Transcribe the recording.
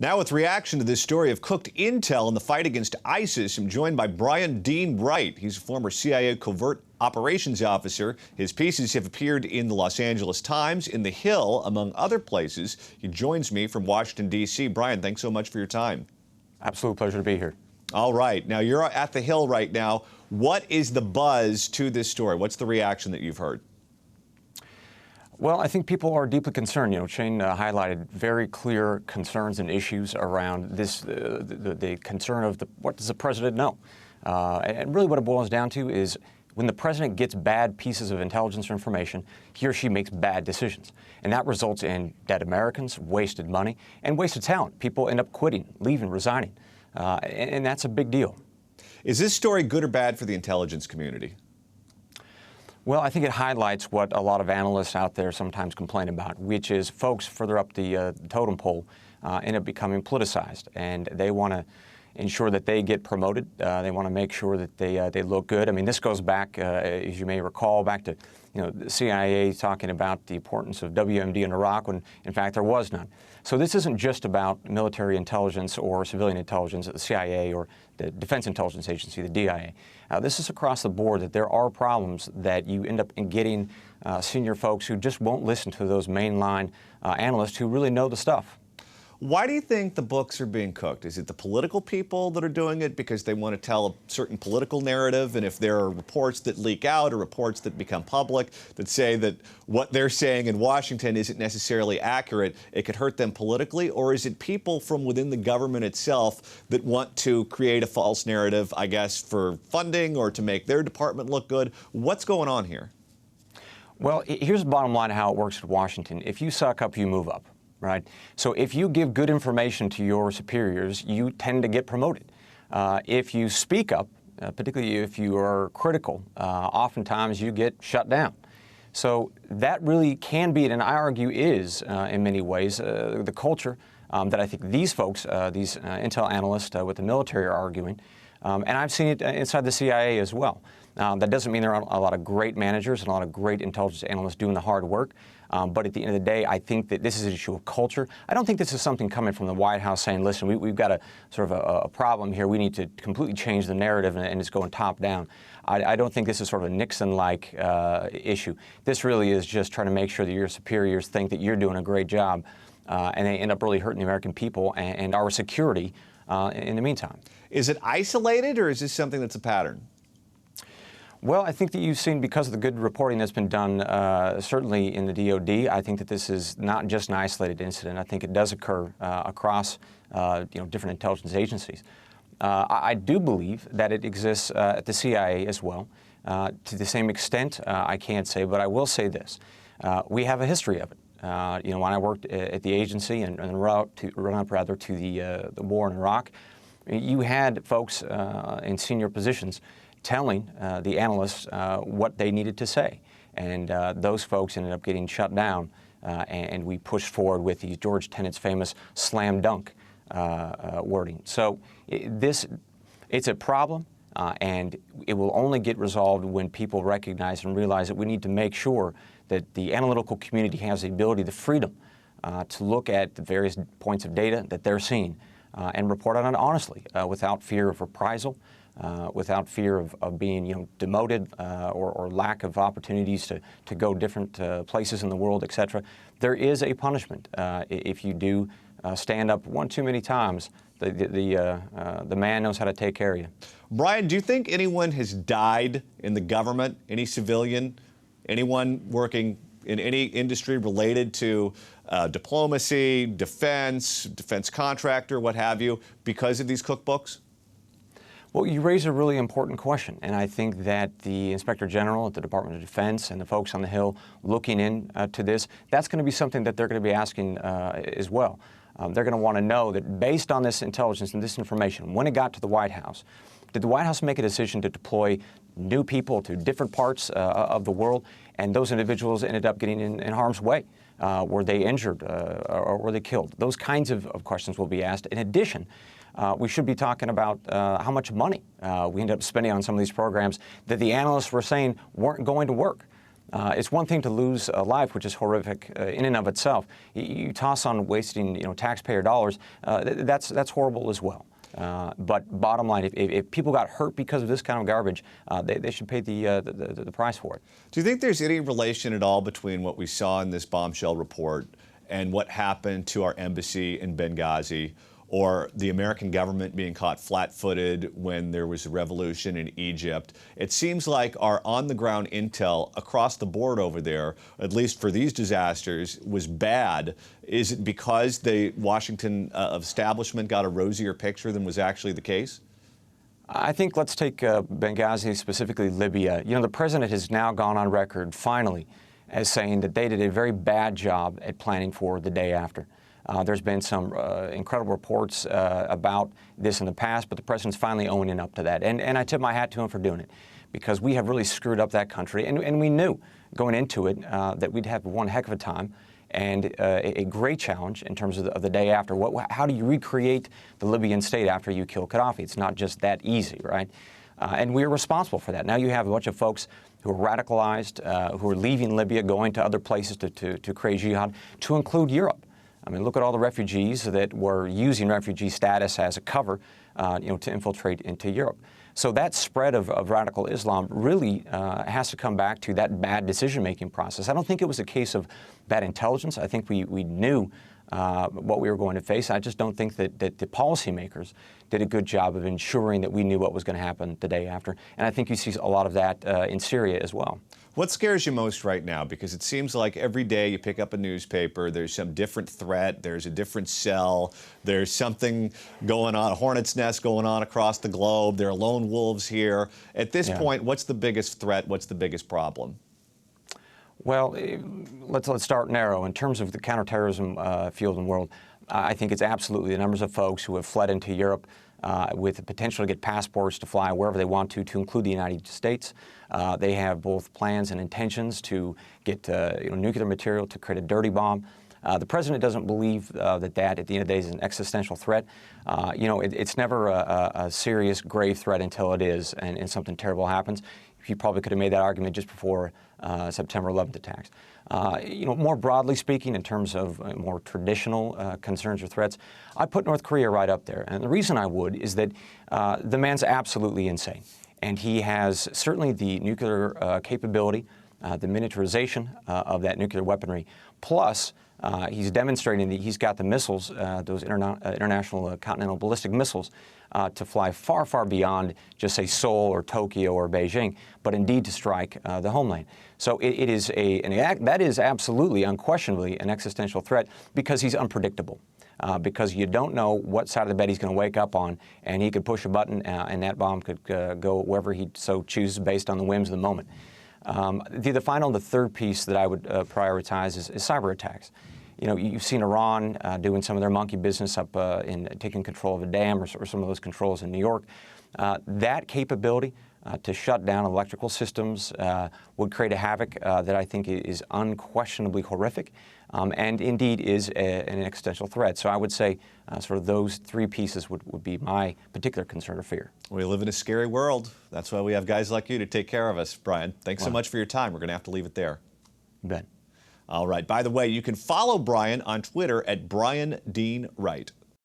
Now with reaction to this story of cooked intel in the fight against ISIS, I'm joined by Brian Dean Wright. He's a former CIA covert operations officer. His pieces have appeared in the Los Angeles Times, in The Hill, among other places. He joins me from Washington, D.C. Brian, thanks so much for your time. Absolute pleasure to be here. All right. Now, you're at The Hill right now. What is the buzz to this story? What's the reaction that you've heard? Well, I think people are deeply concerned. You know, Shane highlighted very clear concerns and issues around this, the concern of what does the president know? And really what it boils down to is when the president gets bad pieces of intelligence or information, he or she makes bad decisions. And that results in dead Americans, wasted money, and wasted talent. People end up quitting, leaving, resigning. And that's a big deal. Is this story good or bad for the intelligence community? Well, I think it highlights what a lot of analysts out there sometimes complain about, which is folks further up the totem pole end up becoming politicized, and they want to ensure that they get promoted. They want to make sure that they look good. I mean, this goes back, as you may recall, back to the CIA talking about the importance of WMD in Iraq when, in fact, there was none. So this isn't just about military intelligence or civilian intelligence at the CIA or the Defense Intelligence Agency, the DIA. This is across the board that there are problems that you end up in getting senior folks who just won't listen to those mainline analysts who really know the stuff. Why do you think the books are being cooked? Is it the political people that are doing it because they want to tell a certain political narrative, and if there are reports that leak out or reports that become public that say that what they're saying in Washington isn't necessarily accurate, it could hurt them politically? Or is it people from within the government itself that want to create a false narrative, I guess, for funding or to make their department look good? What's going on here? Well, here's the bottom line of how it works in Washington. If you suck up, you move up. Right? So if you give good information to your superiors, you tend to get promoted. If you speak up, particularly if you are critical, oftentimes you get shut down. So that really can be, and I argue is, in many ways, the culture that I think these folks, these intel analysts with the military are arguing. And I've seen it inside the CIA as well. That doesn't mean there aren't a lot of great managers and a lot of great intelligence analysts doing the hard work. But at the end of the day, I think that this is an issue of culture. I don't think this is something coming from the White House saying, listen, we've got a sort of a problem here. We need to completely change the narrative, and it's going top down. I don't think this is sort of a Nixon-like issue. This really is just trying to make sure that your superiors think that you're doing a great job, and they end up really hurting the American people and our security in the meantime. Is it isolated, or is this something that's a pattern? Well, I think that you've seen, because of the good reporting that's been done, certainly in the DOD, I think that this is not just an isolated incident. I think it does occur across different intelligence agencies. I do believe that it exists at the CIA as well. To the same extent, I can't say, but I will say this. We have a history of it. When I worked at the agency and run up to the war in Iraq, you had folks in senior positions telling the analysts what they needed to say. And those folks ended up getting shut down, and we pushed forward with the George Tenet's famous slam dunk wording. So it's a problem, and it will only get resolved when people recognize and realize that we need to make sure that the analytical community has the ability, the freedom, to look at the various points of data that they're seeing and report on it honestly, without fear of reprisal, without fear of being demoted or lack of opportunities to go different places in the world, etc. There is a punishment if you do stand up one too many times. The man knows how to take care of you. Brian, do you think anyone has died in the government, any civilian, anyone working in any industry related to diplomacy, defense contractor, what have you, because of these cookbooks? Well, you raise a really important question, and I think that the Inspector General at the Department of Defense and the folks on the Hill looking into this, that's going to be something that they're going to be asking as well. They're going to want to know that based on this intelligence and this information, when it got to the White House, did the White House make a decision to deploy new people to different parts of the world, and those individuals ended up getting in harm's way? Were they injured or were they killed? Those kinds of questions will be asked. In addition, we should be talking about how much money we ended up spending on some of these programs that the analysts were saying weren't going to work. It's one thing to lose a life, which is horrific in and of itself. You toss on wasting, taxpayer dollars. That's horrible as well. But bottom line, if people got hurt because of this kind of garbage, they should pay the price for it. Do you think there's any relation at all between what we saw in this bombshell report and what happened to our embassy in Benghazi, or the American government being caught flat-footed when there was a revolution in Egypt? It seems like our on-the-ground intel across the board over there, at least for these disasters, was bad. Is it because the Washington establishment got a rosier picture than was actually the case? I think let's take Benghazi, specifically Libya. The president has now gone on record, finally, as saying that they did a very bad job at planning for the day after. There's been some incredible reports about this in the past, but the president's finally owning up to that. And I tip my hat to him for doing it, because we have really screwed up that country. And we knew going into it that we'd have one heck of a time and a great challenge in terms of the day after. How do you recreate the Libyan state after you kill Gaddafi? It's not just that easy, right? And we're responsible for that. Now you have a bunch of folks who are radicalized, who are leaving Libya, going to other places to create jihad, to include Europe. I mean, look at all the refugees that were using refugee status as a cover, to infiltrate into Europe. So that spread of radical Islam really has to come back to that bad decision-making process. I don't think it was a case of bad intelligence. I think we knew what we were going to face. I just don't think that the policymakers did a good job of ensuring that we knew what was going to happen the day after. And I think you see a lot of that in Syria as well. What scares you most right now? Because it seems like every day you pick up a newspaper, there's some different threat, there's a different cell, there's something going on, a hornet's nest going on across the globe, there are lone wolves here. At this point, what's the biggest threat? What's the biggest problem? Well, let's start narrow. In terms of the counterterrorism field and world, I think it's absolutely the numbers of folks who have fled into Europe with the potential to get passports to fly wherever they want to include the United States. They have both plans and intentions to get nuclear material to create a dirty bomb. The president doesn't believe that at the end of the day, is an existential threat. It's never a serious, grave threat until it is, and something terrible happens. You probably could have made that argument just before September 11th attacks. More broadly speaking, in terms of more traditional concerns or threats, I put North Korea right up there. And the reason I would is that the man's absolutely insane. And he has certainly the nuclear capability, the miniaturization of that nuclear weaponry, plus he's demonstrating that he's got the missiles, those international continental ballistic missiles, to fly far, far beyond just, say, Seoul or Tokyo or Beijing, but indeed to strike the homeland. So it is that is absolutely, unquestionably, an existential threat because he's unpredictable. Because you don't know what side of the bed he's going to wake up on, and he could push a button and that bomb could go wherever he so chooses based on the whims of the moment. The third piece that I would prioritize is cyber attacks. You've seen Iran doing some of their monkey business up in taking control of a dam or some of those controls in New York. That capability to shut down electrical systems would create a havoc that I think is unquestionably horrific and indeed is an existential threat. So I would say sort of those three pieces would be my particular concern or fear. We live in a scary world. That's why we have guys like you to take care of us, Brian. Thanks so much for your time. We're going to have to leave it there. You bet. All right. By the way, you can follow Brian on Twitter at Brian Dean Wright.